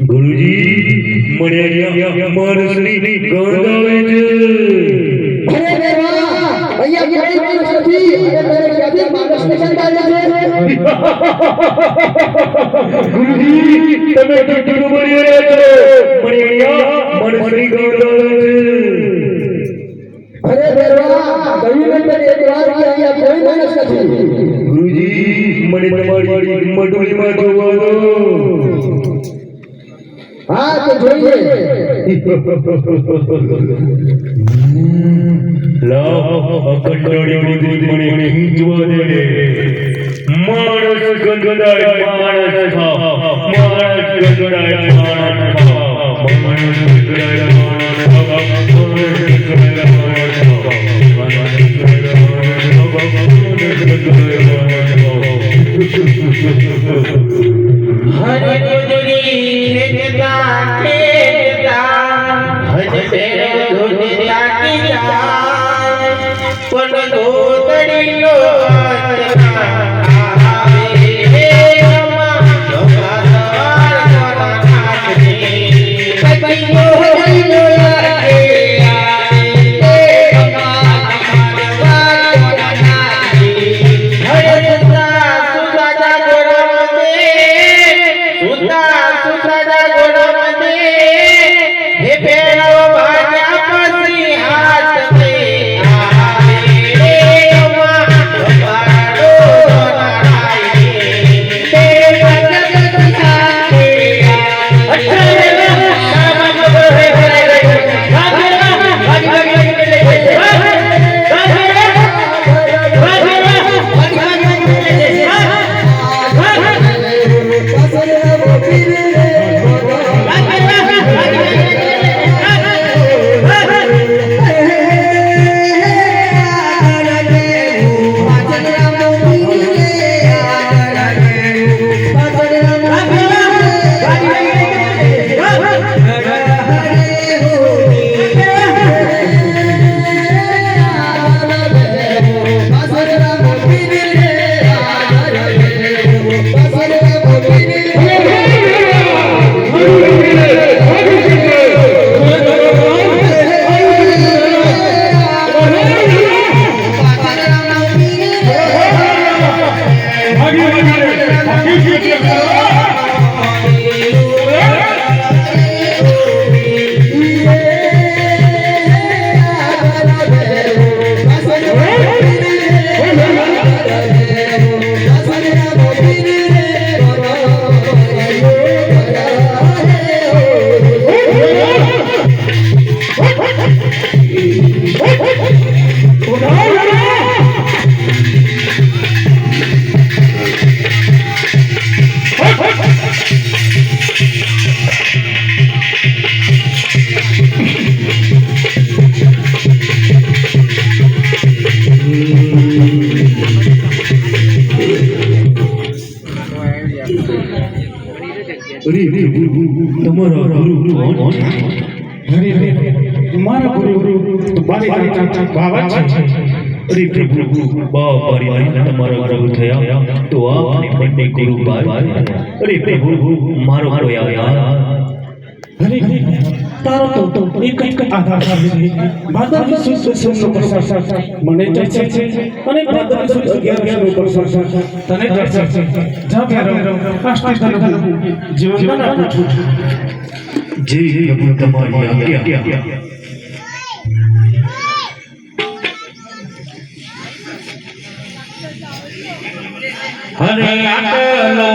गुरुजी मण्या माणसनी गणगावेचे अरे देवा भैया कोई माणस નથી અને મેરે ક્યાંથી માણસને ગણગાવે છે गुरुजी તમે કેટલું બોલી રહ્યા છો મણિયા માણસની ગણગાવે અરે દેવા કહ્યું ને એક વાર કે અહીંયા કોઈ માણસ નથી ગુરુજી મને તમારી મટોલીમાં જોવા દો हाँ तो જોઈએ લાવ અકંડળી બુદ્ધિ મને હિંચવા દે માણસ ગંગડાય માણસ ખા માણસ ગંગડાય માણસ ખા માણસ ગંગડાય માણસ ખા માણસ ગંગડાય માણસ ખા માણસ ગંગડાય હરે ગુરુજી ખેતતા ખેતતા હજ પેરો ધોધ્યા કી જાય પણ ધોતડી લો આવે હે રમા જોગા સવાર કોના નાચને કઈ નો હરી લો લાગે આવે રમા અમાર કોના નાચને હરે સુતા સુતા જાગોરા सुता सुता गोड़ा में हे पेरो भाग्या पसी हाथ में आए रे अम्मा बारो नाराई ते जगत साथे अठरे नाम मगरे हरे भाग्या भाग्या Hey! અરે પ્રભુ તમારા ગુરુ કોણ છે? મારા ગુરુ તો બાબા છે. અરે પ્રભુ બારી તમારા ગુરુ થયા તો આપને બંને ગુરુ ભાઈ. અરે પ્રભુ મારો કોઈ આધાર તારો તો એક જ આધાર છે. ભાદરવી સુદ સોમનો પ્રસાદ મને ચર્ચા છે અને ભાદરવી સુદ 11 પ્રસાદ તને ચર્ચા છે. જા પ્યારો આસ્તે તને જીવન આપું છું. જી પ્રભુ તમારી આજ્ઞા. હરે આટલો